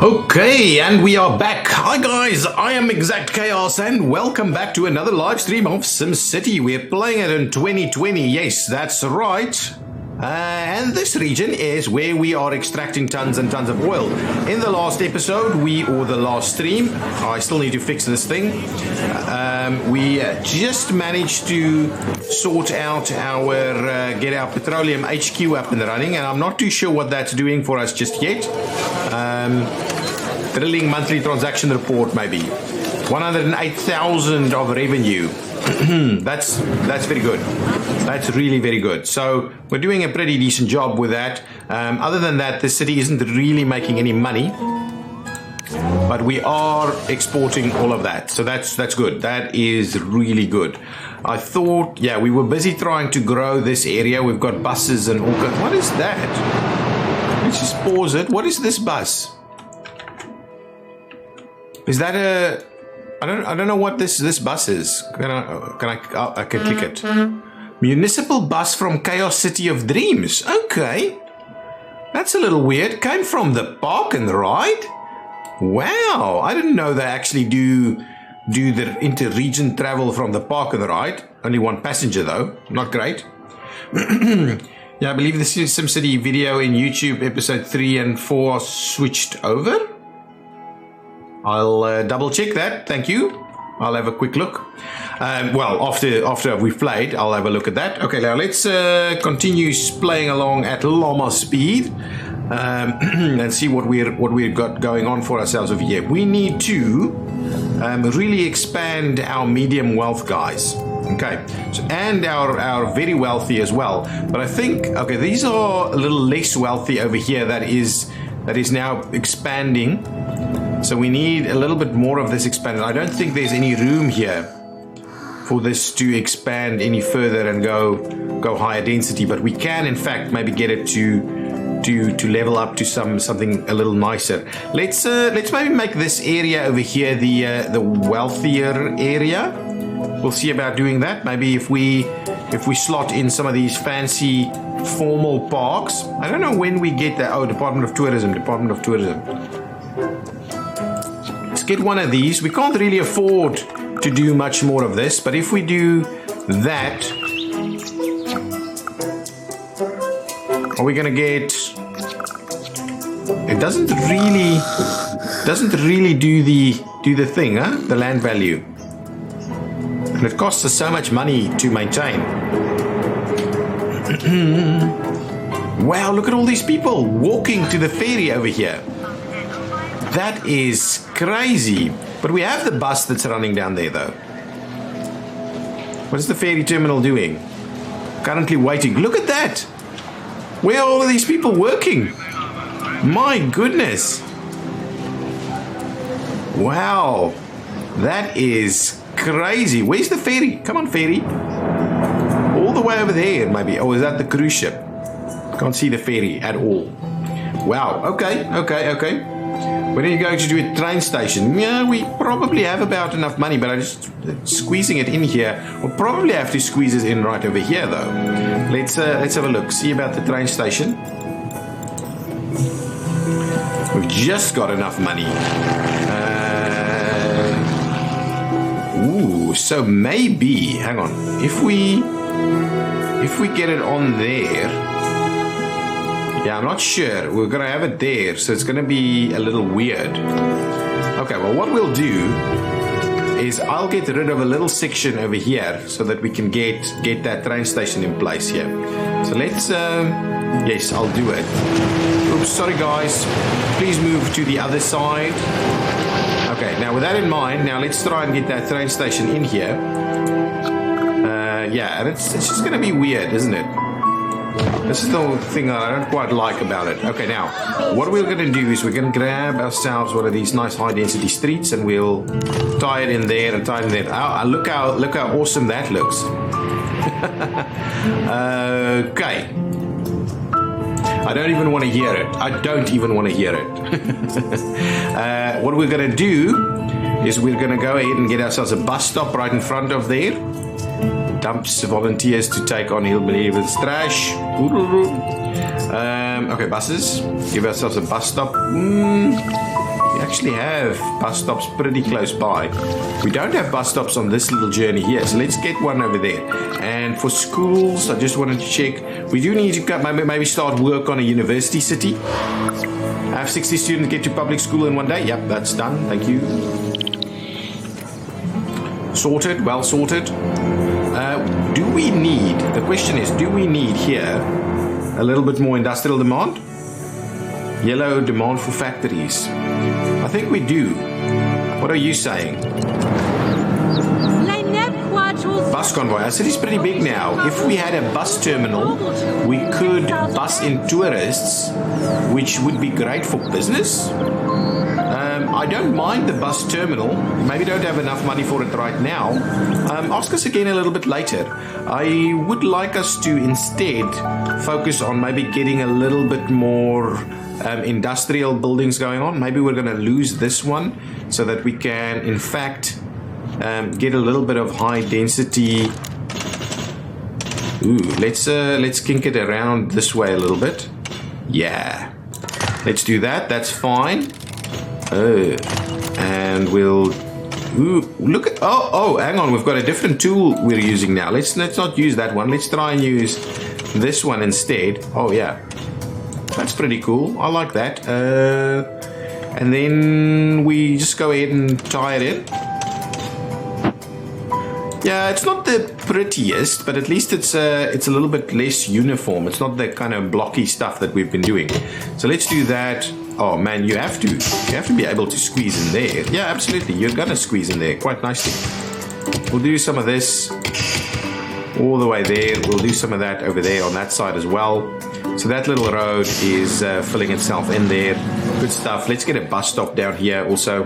Okay, and we are back. Hi guys, I am ExactChaos and welcome back to another live stream of SimCity. We're playing it in 2020, yes, that's right. And this region is where we are extracting tons and tons of oil. In the last episode, or the last stream, I still need to fix this thing. We just managed to sort out get our petroleum HQ up and running, and I'm not too sure what that's doing for us just yet. Drilling monthly transaction report, maybe 108,000 of revenue. That's very good. That's really very good. So we're doing a pretty decent job with that. Other than that, the city isn't really making any money, but we are exporting all of that. So that's good. That is really good. I thought, yeah, we were busy trying to grow this area. We've got buses and all kinds. What is that? Let's just pause it. What is this bus? Is that a? I don't know what this bus is. I can click it. Municipal bus from Chaos City of Dreams. Okay, that's a little weird. Came from the park and ride. Wow, I didn't know they actually do the inter-region travel from the park and ride. Only one passenger though. Not great. Yeah, I believe this is SimCity video in YouTube episode 3 and 4 are switched over. I'll double check that. Thank you. I'll have a quick look. Well, after we've played, I'll have a look at that. Okay, now let's continue playing along at llama speed and see what we've got going on for ourselves over here. We need to really expand our medium wealth, guys. Okay, so, and our very wealthy as well. But I think, okay, these are a little less wealthy over here. That is now expanding. So we need a little bit more of this expanded. I don't think there's any room here for this to expand any further and go higher density. But we can, in fact, maybe get it to level up to something a little nicer. Let's maybe make this area over here the wealthier area. We'll see about doing that. Maybe if we slot in some of these fancy formal parks. I don't know when we get that. Oh, Department of Tourism. Let's get one of these. We can't really afford to do much more of this, but if we do that, are we gonna get? It doesn't really do the thing, huh? The land value. And it costs us so much money to maintain. Wow, look at all these people walking to the ferry over here. That is crazy. But we have the bus that's running down there, though. What is the ferry terminal doing? Currently waiting. Look at that. Where are all of these people working? My goodness. Wow. That is crazy. Where's the ferry? Come on, ferry. All the way over there, maybe. Oh, is that the cruise ship? Can't see the ferry at all. Wow. Okay. When are you going to do a train station? Yeah, we probably have about enough money, but I'm just squeezing it in here. We'll probably have to squeeze it in right over here, though. Let's have a look. See about the train station. We've just got enough money. Ooh, so maybe, hang on. If we get it on there. Yeah, I'm not sure. We're going to have it there, so it's going to be a little weird. Okay, well, what we'll do is I'll get rid of a little section over here so that we can get that train station in place here. So let's, yes, I'll do it. Oops, sorry guys. Please move to the other side. Okay, now with that in mind, now let's try and get that train station in here. Yeah, and it's just going to be weird, isn't it? This is the thing that I don't quite like about it. Okay, now, what we're going to do is we're going to grab ourselves one of these nice high-density streets and we'll tie it in there and tie it in there. Oh, look how awesome that looks. Okay. I don't even want to hear it. What we're going to do is we're going to go ahead and get ourselves a bus stop right in front of there. Dumps volunteers to take on Hillbilly with trash. Okay, buses. Give ourselves a bus stop. actually have bus stops pretty close by. We don't have bus stops on this little journey here, so let's get one over there. And for schools, I just wanted to check. We do need to maybe start work on a university city. Have 60 students get to public school in one day. Yep, that's done. Thank you. Sorted, well sorted. Do we need, the question is, do we need here a little bit more industrial demand? Yellow demand for factories. I think we do. What are you saying? Bus convoy. Our city's pretty big now. If we had a bus terminal, we could bus in tourists, which would be great for business. I don't mind the bus terminal. Maybe don't have enough money for it right now. Ask us again a little bit later. I would like us to instead focus on maybe getting a little bit more industrial buildings going on. Maybe we're going to lose this one so that we can, in fact, get a little bit of high density. Ooh, let's kink it around this way a little bit. Yeah, let's do that. That's fine. And we'll. Ooh, look at. Oh, hang on. We've got a different tool we're using now. Let's not use that one. Let's try and use this one instead. Oh yeah, that's pretty cool. I like that. And then we just go ahead and tie it in. Yeah, it's not the prettiest, but at least it's a little bit less uniform. It's not the kind of blocky stuff that we've been doing. So let's do that. Oh man, you have to be able to squeeze in there. Yeah, absolutely. You're gonna squeeze in there quite nicely. We'll do some of this all the way there. We'll do some of that over there on that side as well. So that little road is filling itself in there. Good stuff. Let's get a bus stop down here also,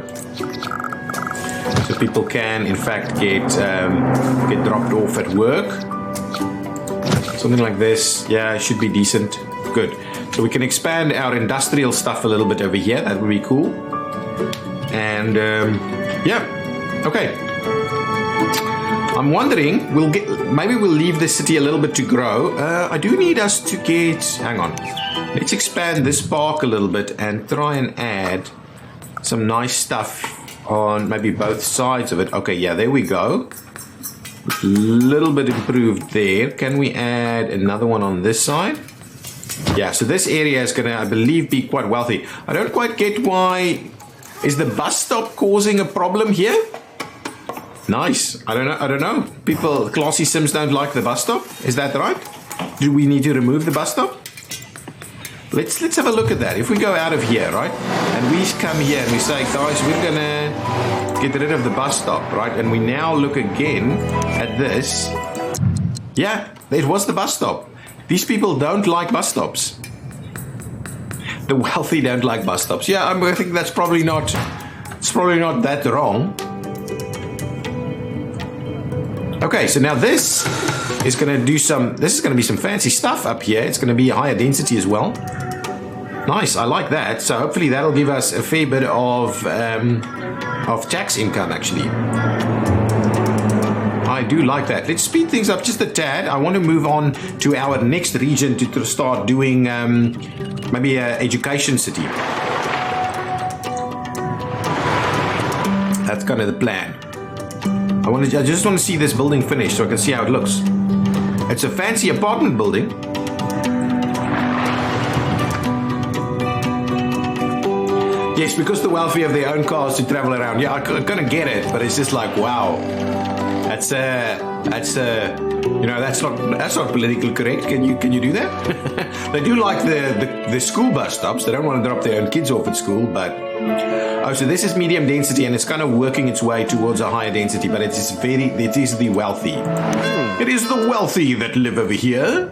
so people can, in fact, get dropped off at work. Something like this. Yeah, it should be decent. Good. So we can expand our industrial stuff a little bit over here. That would be cool. And yeah, okay. I'm wondering, maybe we'll leave this city a little bit to grow. I do need us to get. Hang on. Let's expand this park a little bit and try and add some nice stuff on maybe both sides of it. Okay, yeah, there we go. A little bit improved there. Can we add another one on this side? Yeah, so this area is going to, I believe, be quite wealthy. I don't quite get why. Is the bus stop causing a problem here? Nice. I don't know. People, classy Sims don't like the bus stop. Is that right? Do we need to remove the bus stop? Let's have a look at that. If we go out of here, right, and we come here and we say, guys, we're going to get rid of the bus stop, right? And we now look again at this. Yeah, it was the bus stop. These people don't like bus stops. The wealthy don't like bus stops. Yeah, I think that's probably not that wrong. Okay, so now this is going to do this is going to be some fancy stuff up here. It's going to be higher density as well. Nice, I like that. So hopefully that'll give us a fair bit of tax income, actually. I do like that. Let's speed things up just a tad. I want to move on to our next region to start doing maybe an education city. That's kind of the plan. I just want to see this building finished so I can see how it looks. It's a fancy apartment building. Yes, because the wealthy have their own cars to travel around. Yeah, I kind of get it, but it's just like, wow. That's not politically correct. Can you do that? They do like the school bus stops. They don't want to drop their own kids off at school, but so this is medium density and it's kind of working its way towards a higher density, but it is the wealthy. It is the wealthy that live over here.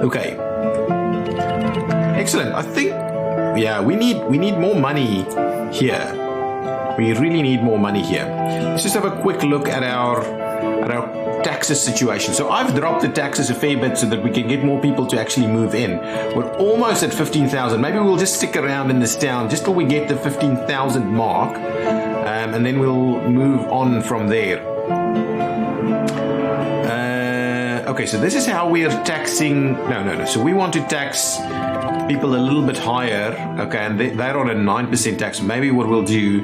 Okay. Excellent. I think we need more money here. We really need more money here. Let's just have a quick look at our taxes situation. So I've dropped the taxes a fair bit so that we can get more people to actually move in. We're almost at 15,000. Maybe we'll just stick around in this town just till we get the 15,000 mark, and then we'll move on from there. Okay, so this is how we are taxing. No. So we want to tax people a little bit higher. Okay, and they're on a 9% tax. Maybe what we'll do,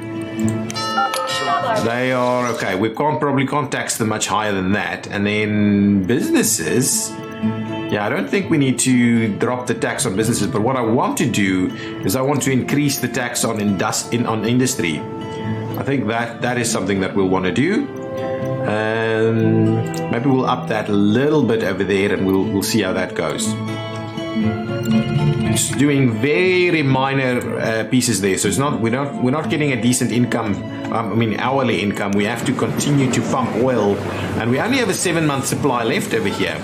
they are, okay, we probably can't tax them much higher than that. And then businesses, yeah, I don't think we need to drop the tax on businesses, but what I want to do is I want to increase the tax on industry. I think that is something that we'll want to do. Maybe we'll up that a little bit over there, and we'll see how that goes. It's doing very minor pieces there, so it's not we're not getting a decent income. Hourly income. We have to continue to pump oil, and we only have a 7-month supply left over here,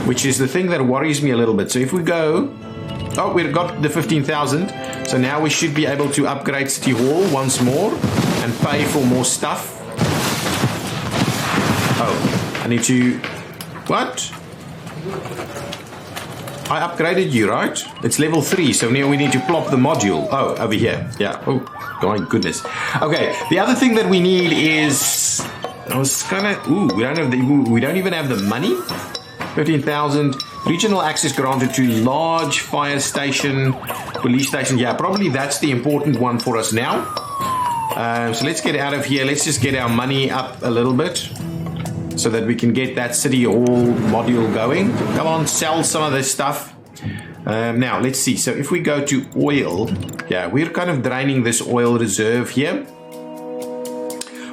which is the thing that worries me a little bit. So if we go, we've got the 15,000, so now we should be able to upgrade City Hall once more and pay for more stuff. I need to, what? I upgraded you, right? It's level 3, so now we need to plop the module. Oh, over here. Yeah. Oh, my goodness. Okay, the other thing that we need is, I was kind of, we don't even have the money. 15,000. Regional access granted to large fire station, police station. Yeah, probably that's the important one for us now. So let's get out of here. Let's just get our money up a little bit, so that we can get that City Hall module going. Come on, sell some of this stuff. Now, let's see. So if we go to oil, yeah, we're kind of draining this oil reserve here.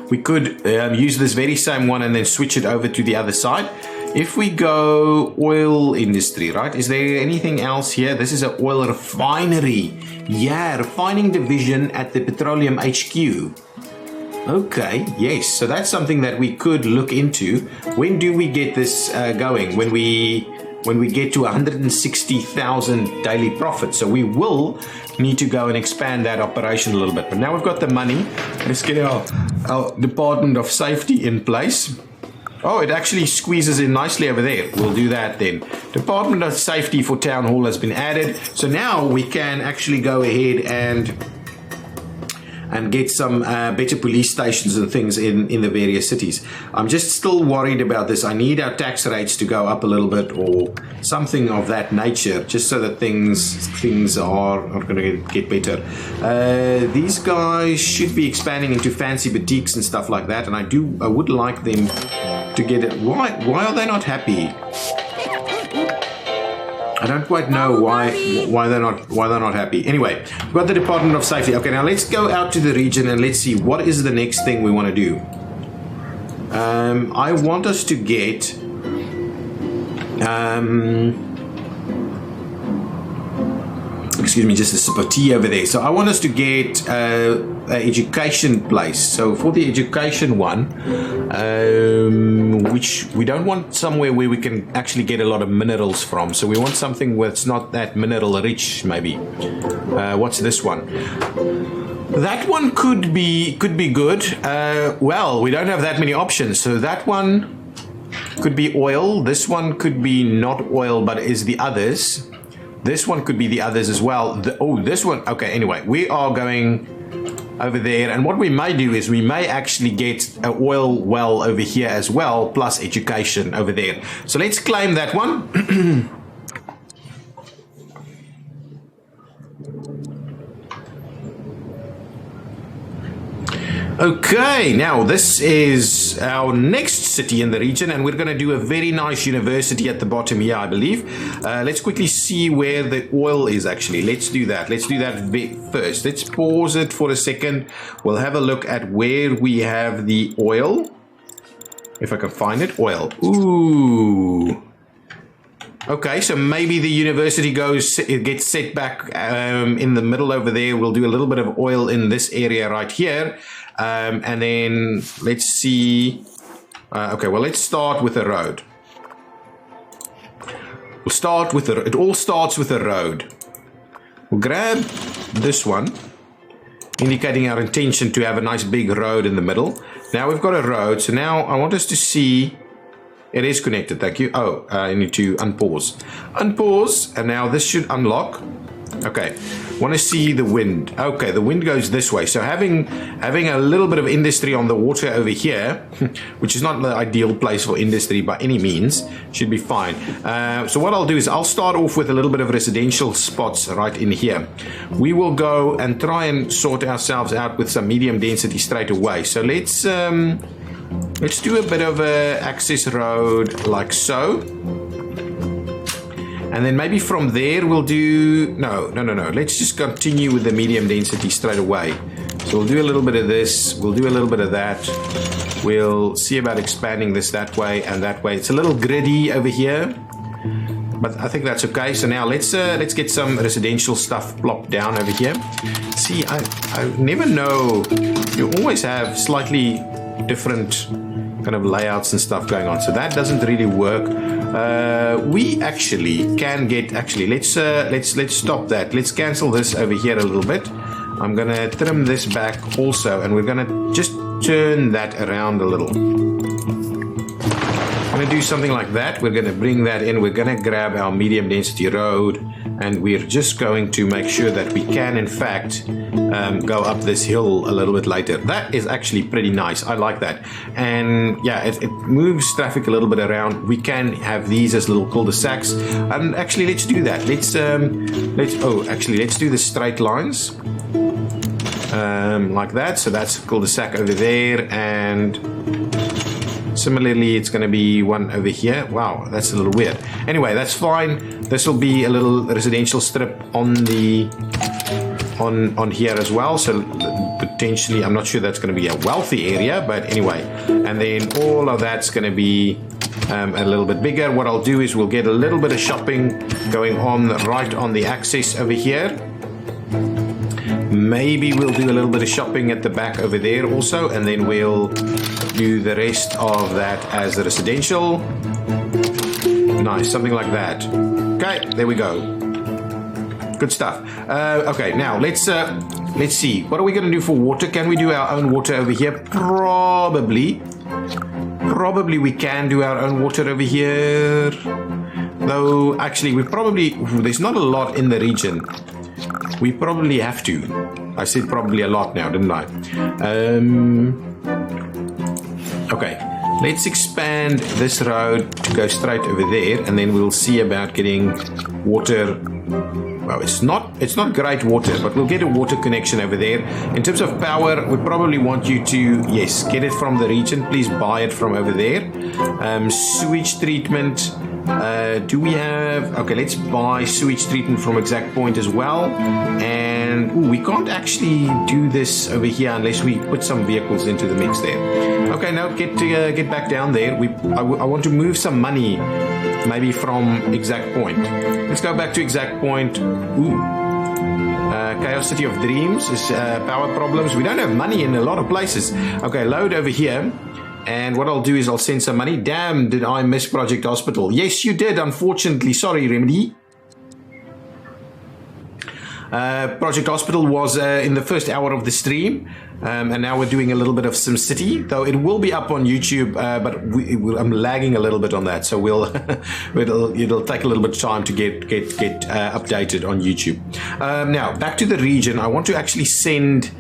We could use this very same one and then switch it over to the other side. If we go oil industry, right? Is there anything else here? This is an oil refinery. Yeah, refining division at the petroleum HQ. Okay, yes, so that's something that we could look into. When do we get this going? When we get to 160,000 daily profit. So we will need to go and expand that operation a little bit. But now we've got the money. Let's get our Department of Safety in place. Oh, it actually squeezes in nicely over there. We'll do that then. Department of Safety for Town Hall has been added. So now we can actually go ahead and get some better police stations and things in the various cities. I'm just still worried about this. I need our tax rates to go up a little bit, or something of that nature, just so that things are going to get better. These guys should be expanding into fancy boutiques and stuff like that, and I would like them to get it. Why are they not happy? I don't quite know why they're not happy. Anyway, we've got the Department of Safety. Okay, now let's go out to the region and let's see what is the next thing we want to do. I want us to get excuse me, just a sip of tea over there. So I want us to get an education place. So for the education one, which we don't want somewhere where we can actually get a lot of minerals from. So we want something where it's not that mineral rich, maybe. What's this one? That one could be good. Well, we don't have that many options. So that one could be oil. This one could be not oil, but is the others. This one could be the others as well. This one. Okay, anyway, we are going over there. And what we may do is we may actually get an oil well over here as well, plus education over there. So let's claim that one. Okay, now this is our next city in the region, and we're going to do a very nice university at the bottom here, I believe. Let's quickly see where the oil is actually. Let's do that. Let's do that first. Let's pause it for a second. We'll have a look at where we have the oil. If I can find it. Oil. Ooh. Okay, so maybe the university gets set back in the middle over there. We'll do a little bit of oil in this area right here. And then let's see. Okay, well, let's start with a road. We'll start with it all starts with a road. We'll grab this one, indicating our intention to have a nice big road in the middle. Now we've got a road, so now I want us to see. It is connected, thank you. Oh, I need to unpause. Unpause, and now this should unlock. Okay, want to see the wind. Okay, the wind goes this way. So having a little bit of industry on the water over here, which is not the ideal place for industry by any means, should be fine. So what I'll do is I'll start off with a little bit of residential spots right in here. We will go and try and sort ourselves out with some medium density straight away. So let's do a bit of a access road like so. And then maybe from there we'll do... No. Let's just continue with the medium density straight away. So we'll do a little bit of this. We'll do a little bit of that. We'll see about expanding this that way and that way. It's a little gritty over here, but I think that's okay. So now let's get some residential stuff plopped down over here. See, I never know. You always have slightly different kind of layouts and stuff going on. So that doesn't really work. We actually can get, let's stop that. Let's cancel this over here a little bit. I'm gonna trim this back also, and we're gonna just turn that around a little. I'm gonna do something like that. We're gonna bring that in. We're gonna grab our medium density road, and we're just going to make sure that we can in fact go up this hill a little bit later. That is actually pretty nice. I like that. And yeah, it moves traffic a little bit around. We can have these as little cul-de-sacs, and actually let's do that. Let's do the straight lines like that. So that's cul-de-sac over there, and similarly it's going to be one over here. Wow, that's a little weird. Anyway, that's fine. This will be a little residential strip on the on here as well, so potentially, I'm not sure that's going to be a wealthy area, but anyway. And then all of that's going to be a little bit bigger. What I'll do is we'll get a little bit of shopping going on right on the access over here. Maybe we'll do a little bit of shopping at the back over there also, and then we'll do the rest of that as residential. Nice, something like that. Okay, there we go. Good stuff. Okay, now let's see. What are we going to do for water? Can we do our own water over here? Probably we can do our own water over here. Though, actually, there's not a lot in the region. We probably have to. I said probably a lot now, didn't I? Okay, let's expand this road to go straight over there, and then we'll see about getting water. Well, it's not great water, but we'll get a water connection over there. In terms of power, we probably want you to, yes, get it from the region. Please buy it from over there. Sewage treatment. Do we have... Okay, let's buy sewage treatment from Exact Point as well. And we can't actually do this over here unless we put some vehicles into the mix there. Okay, now get back down there. I want to move some money maybe from Exact Point. Let's go back to Exact Point. Chaos City of Dreams is power problems. We don't have money in a lot of places. Okay, load over here. And what I'll do is I'll send some money. Damn, did I miss Project Hospital? Yes, you did, unfortunately. Sorry, Remedy. Project Hospital was in the first hour of the stream. And now we're doing a little bit of SimCity, though it will be up on YouTube, but I'm lagging a little bit on that, so it'll take a little bit of time to get updated on YouTube. Now, back to the region. I want to actually send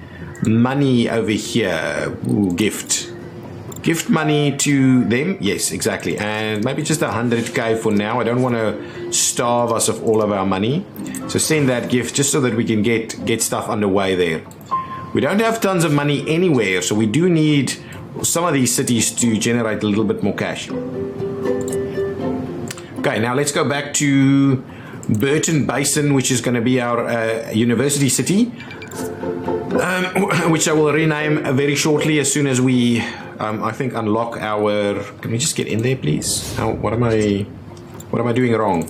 money over here. Ooh, gift money to them. Yes, exactly. And maybe just 100k for now. I don't want to starve us of all of our money. So send that gift just so that we can get stuff underway there. We don't have tons of money anywhere, so we do need some of these cities to generate a little bit more cash. Okay, now let's go back to Burton Basin, which is going to be our university city, which I will rename very shortly as soon as we, I think, unlock our... Can we just get in there, please? What am I doing wrong?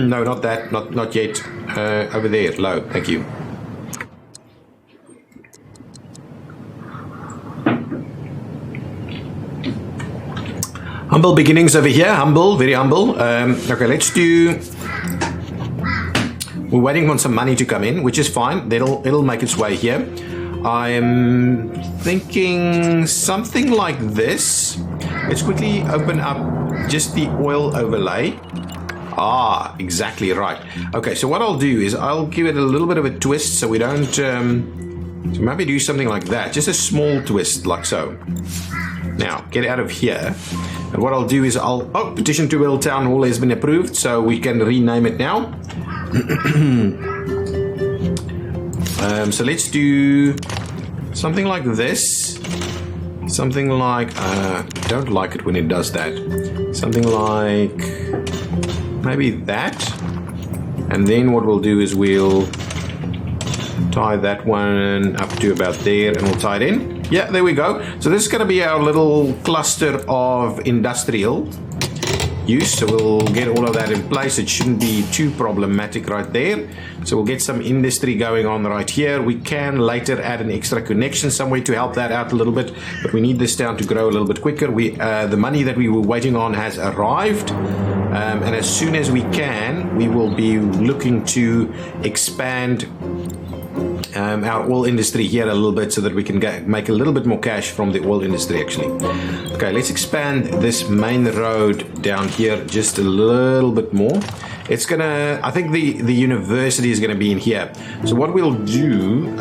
No, not that. Not yet. Over there. Low. Thank you. Humble beginnings over here. Humble, very humble. Okay, let's do... We're waiting on some money to come in, which is fine. It'll make its way here. I'm thinking something like this. Let's quickly open up just the oil overlay. Ah, exactly right. Okay, so what I'll do is I'll give it a little bit of a twist so we don't... so maybe do something like that. Just a small twist, like so. Now, get out of here. And what I'll do is I'll... Oh, petition to build town hall has been approved, so we can rename it now. So let's do something like this. Something like... don't like it when it does that. Something like... maybe that. And then what we'll do is we'll tie that one up to about there and we'll tie it in. Yeah, there we go. So this is going to be our little cluster of industrial use. So we'll get all of that in place. It shouldn't be too problematic right there. So we'll get some industry going on right here. We can later add an extra connection somewhere to help that out a little bit. But we need this town to grow a little bit quicker. The money that we were waiting on has arrived. And as soon as we can, we will be looking to expand our oil industry here a little bit so that we can make a little bit more cash from the oil industry actually. Okay, let's expand this main road down here just a little bit more. It's gonna, I think the university is gonna be in here. So what we'll do,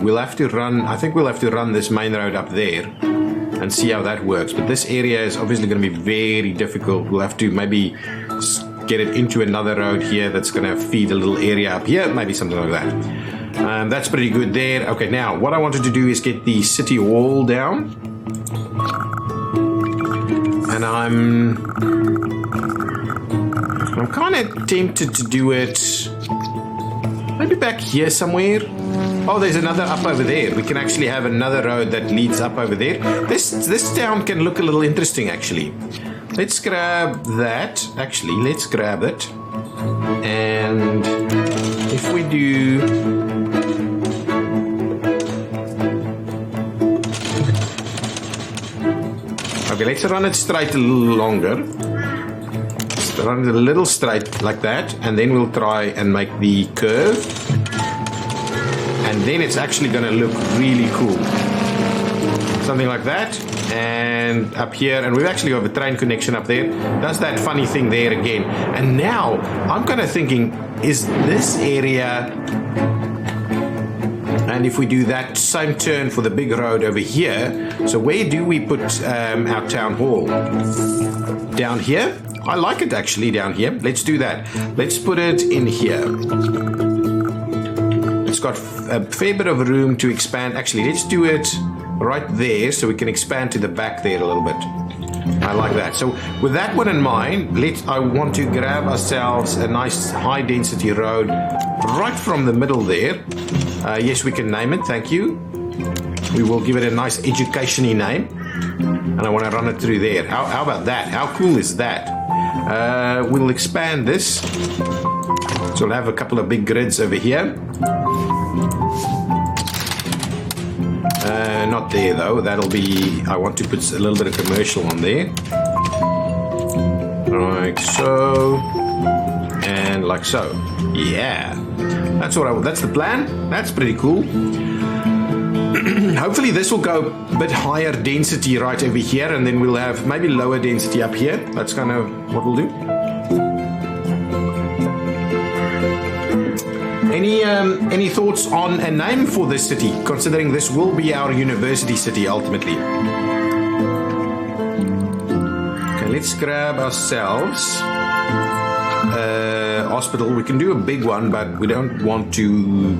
we'll have to run, I think we'll have to run this main road up there and see how that works. But this area is obviously gonna be very difficult. We'll have to maybe get it into another road here that's gonna feed a little area up here, maybe something like that. That's pretty good there. Okay, now what I wanted to do is get the city wall down. And I'm kind of tempted to do it maybe back here somewhere. Oh, there's another up over there. We can actually have another road that leads up over there. This town can look a little interesting actually. Let's grab that. Actually, let's grab it. And if we do... Okay, let's run it straight a little longer. Let's run it a little straight like that, and then we'll try and make the curve. And then it's actually going to look really cool. Something like that. And up here, and we've actually got a train connection up there. Does that funny thing there again. And now, I'm kind of thinking, is this area... And if we do that same turn for the big road over here, so where do we put our town hall? Down here? I like it actually down here. Let's do that. Let's put it in here. It's got a fair bit of room to expand. Actually, let's do it right there so we can expand to the back there a little bit. I like that. So with that one in mind, I want to grab ourselves a nice high density road right from the middle there. Yes, we can name it. Thank you. We will give it a nice education-y name. And I want to run it through there. How about that? How cool is that? We'll expand this. So we'll have a couple of big grids over here. Not there though. That'll be... I want to put a little bit of commercial on there. Like so. And like so. Yeah. That's the plan. That's pretty cool. Hopefully this will go a bit higher density right over here, and then we'll have maybe lower density up here. That's kind of what we'll do. Any thoughts on a name for this city, considering this will be our university city ultimately? Okay, let's grab ourselves a hospital. We can do a big one, but we don't want to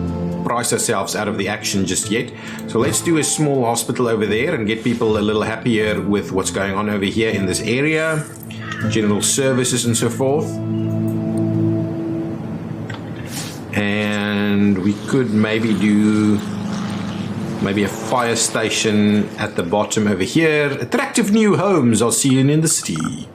price ourselves out of the action just yet. So let's do a small hospital over there and get people a little happier with what's going on over here in this area. General services and so forth. And we could maybe do a fire station at the bottom over here. Attractive new homes are seen in the city.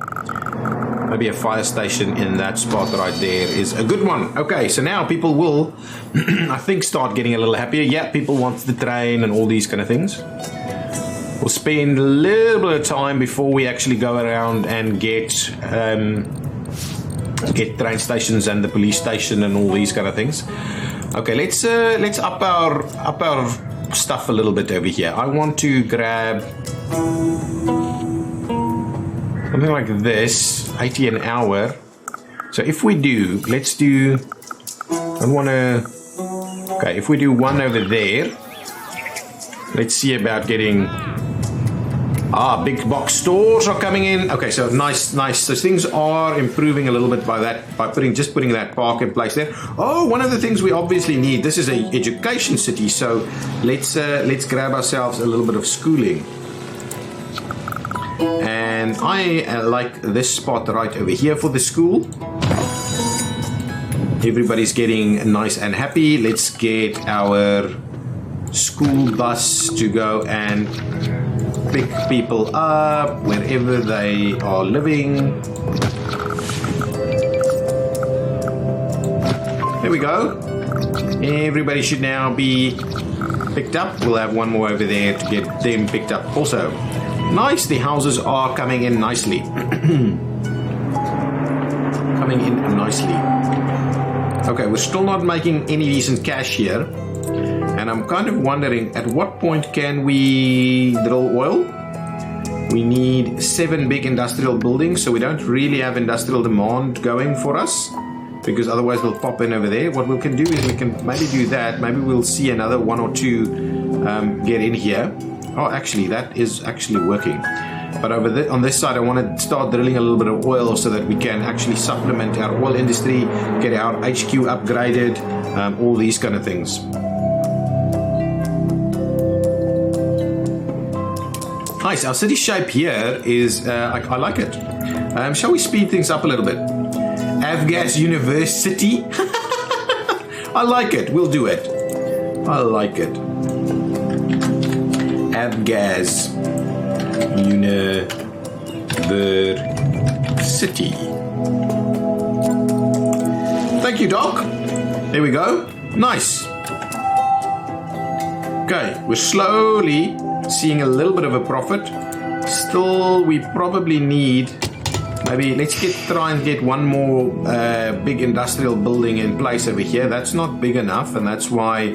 Maybe a fire station in that spot right there is a good one. Okay, so now people will, I think, start getting a little happier. Yeah, people want the train and all these kind of things. We'll spend a little bit of time before we actually go around and get train stations and the police station and all these kind of things. Okay, let's up our stuff a little bit over here. I want to grab something like this, 80 an hour. So if we do, let's do, I want to, okay, if we do one over there, let's see about getting, big box stores are coming in. Okay, so nice. So things are improving a little bit by that, by just putting that park in place there. Oh, one of the things we obviously need, this is an education city, so let's grab ourselves a little bit of schooling. And I like this spot right over here for the school. Everybody's getting nice and happy. Let's get our school bus to go and pick people up wherever they are living. There we go. Everybody should now be picked up. We'll have one more over there to get them picked up also. Nice, the houses are coming in nicely. Coming in nicely. Okay, we're still not making any decent cash here. And I'm kind of wondering, at what point can we drill oil? We need 7 big industrial buildings, so we don't really have industrial demand going for us, because otherwise they'll pop in over there. What we can do is we can maybe do that. Maybe we'll see another 1 or 2 get in here. Oh, actually, that is actually working. But over on this side, I want to start drilling a little bit of oil so that we can actually supplement our oil industry, get our HQ upgraded, all these kind of things. Nice, our city shape here is, I like it. Shall we speed things up a little bit? Avgas University. I like it, we'll do it. I like it. Avgas University. Thank you, Doc. There we go. Nice. Okay, we're slowly seeing a little bit of a profit. Still, we probably need, maybe let's try and get one more big industrial building in place over here. That's not big enough, and that's why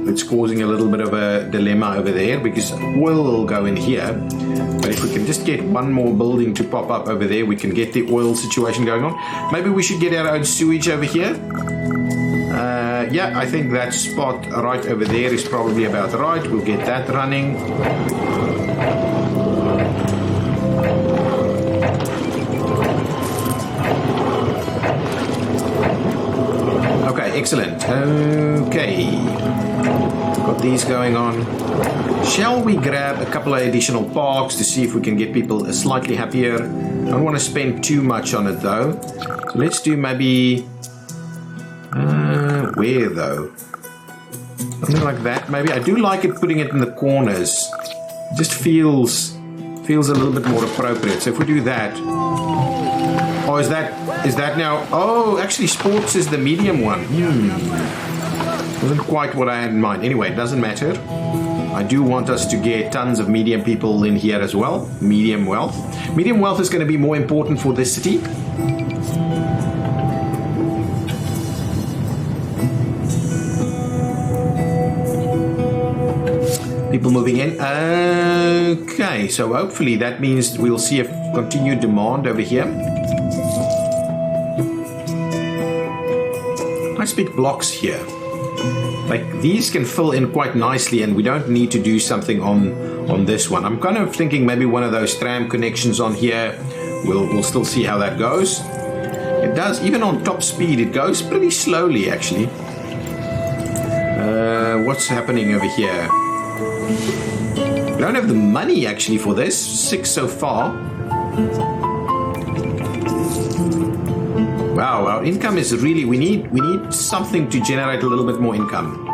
it's causing a little bit of a dilemma over there, because oil will go in here. But if we can just get one more building to pop up over there, we can get the oil situation going on. Maybe we should get our own sewage over here. Yeah, I think that spot right over there is probably about right. We'll get that running. Okay, excellent. Okay, got these going on. Shall we grab a couple of additional parks to see if we can get people slightly happier? I don't want to spend too much on it though. So let's do maybe... where though? Something like that maybe. I do like it putting it in the corners. It just feels a little bit more appropriate. So if we do that. Oh, is that now? Oh, actually sports is the medium one. Wasn't quite what I had in mind. Anyway, it doesn't matter. I do want us to get tons of medium people in here as well. Medium wealth. Medium wealth is going to be more important for this city. People moving in. Okay, so hopefully that means we'll see a continued demand over here. Nice big blocks here. Like these can fill in quite nicely, and we don't need to do something on this one. I'm kind of thinking maybe one of those tram connections on here. We'll still see how that goes. It does, even on top speed, it goes pretty slowly actually. What's happening over here? We don't have the money actually for this. 6 so far. Wow, our income is really, we need something to generate a little bit more income.